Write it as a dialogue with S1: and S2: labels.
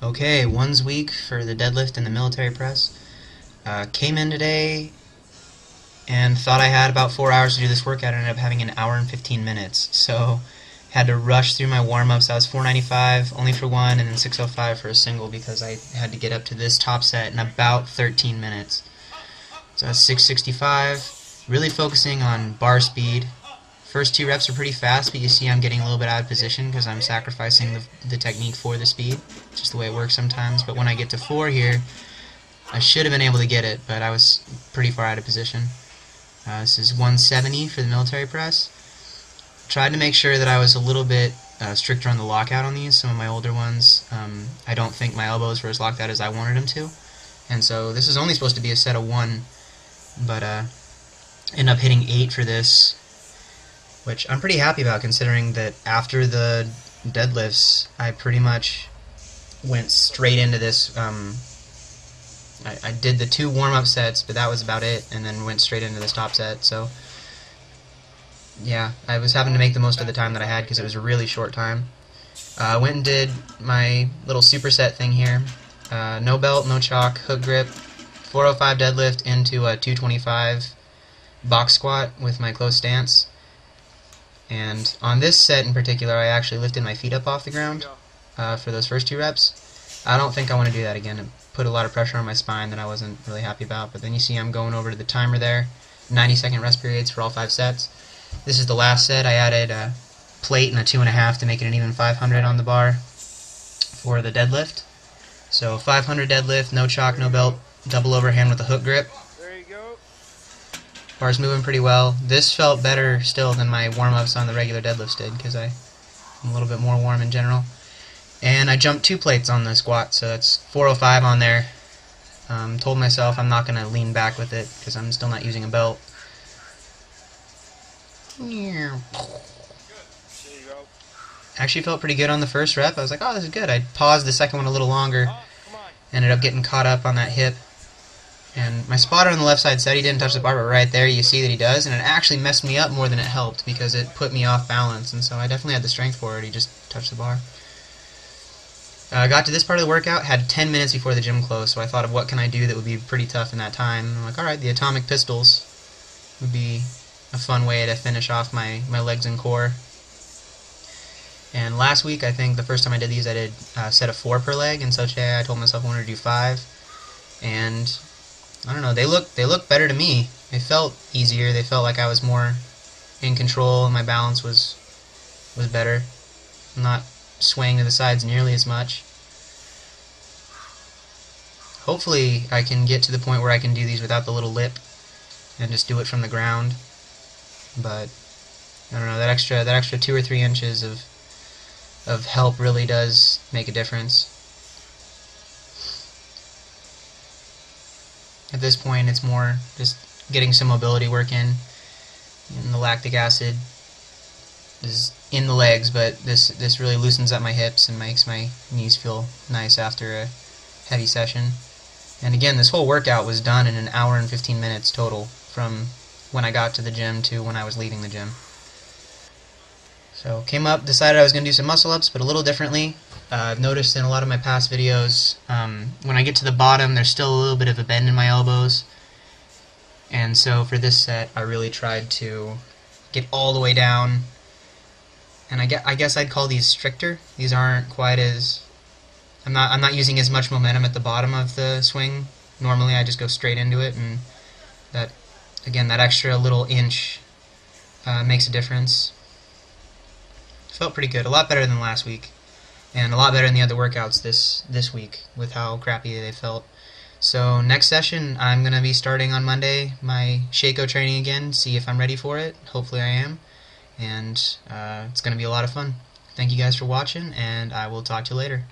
S1: Okay, one's week for the deadlift and the military press. Came in today and thought I had about 4 hours to do this workout. I ended up having an hour and 15 minutes. So had to rush through my warm-ups. I was 495 only for one and then 605 for a single because I had to get up to this top set in about 13 minutes. So I was 665, really focusing on bar speed. First 2 reps are pretty fast, but you see I'm getting a little bit out of position because I'm sacrificing the technique for the speed. Just the way it works sometimes. But when I get to 4 here, I should have been able to get it, but I was pretty far out of position. This is 170 for the military press. Tried to make sure that I was a little bit stricter on the lockout on these. Some of my older ones, I don't think my elbows were as locked out as I wanted them to. And so this is only supposed to be a set of 1, but ended up hitting 8 for this, which I'm pretty happy about considering that after the deadlifts, I pretty much went straight into this. I did the 2 warm-up sets, but that was about it, and then went straight into this top set. So yeah, I was having to make the most of the time that I had because it was a really short time. Went and did my little superset thing here. No belt, no chalk, hook grip, 405 deadlift into a 225 box squat with my close stance. And on this set in particular, I actually lifted my feet up off the ground for those first 2 reps. I don't think I want to do that again. It put a lot of pressure on my spine that I wasn't really happy about. But then you see I'm going over to the timer there, 90-second rest periods for all 5 sets. This is the last set. I added a plate and a 2.5 to make it an even 500 on the bar for the deadlift. So 500 deadlift, no chalk, no belt, double overhand with a hook grip.
S2: There you go.
S1: Bar's moving pretty well. This felt better still than my warm-ups on the regular deadlifts did because I'm a little bit more warm in general. And I jumped 2 plates on the squat, so that's 405 on there. Told myself I'm not going to lean back with it because I'm still not using a belt. Actually felt pretty good on the first rep. I was like, oh, this is good. I paused the second one a little longer. Ended up getting caught up on that hip. And my spotter on the left side said he didn't touch the bar, but right there you see that he does, and it actually messed me up more than it helped because it put me off balance, and so I definitely had the strength for it. He just touched the bar. Got to this part of the workout, had 10 minutes before the gym closed, so I thought of what can I do that would be pretty tough in that time. And I'm like, alright, the atomic pistols would be a fun way to finish off my legs and core. And last week, I think the first time I did these, I did a set of 4 per leg, and so today I told myself I wanted to do 5. And I don't know, they look better to me. They felt easier. They felt like I was more in control and my balance was better. I'm not swaying to the sides nearly as much. Hopefully I can get to the point where I can do these without the little lip and just do it from the ground. But I don't know, that extra 2 or 3 inches of help really does make a difference. At this point, it's more just getting some mobility work in. And the lactic acid is in the legs, but this really loosens up my hips and makes my knees feel nice after a heavy session. And again, this whole workout was done in an hour and 15 minutes total from when I got to the gym to when I was leaving the gym. So came up, decided I was going to do some muscle ups, but a little differently. I've noticed in a lot of my past videos, when I get to the bottom, there's still a little bit of a bend in my elbows. And so for this set, I really tried to get all the way down. And I guess I'd call these stricter. These aren't quite as... I'm not using as much momentum at the bottom of the swing. Normally I just go straight into it, and that, again, that extra little inch makes a difference. Felt pretty good. A lot better than last week. And a lot better than the other workouts this week with how crappy they felt. So next session, I'm going to be starting on Monday my sheiko training again, see if I'm ready for it. Hopefully I am. And it's going to be a lot of fun. Thank you guys for watching, and I will talk to you later.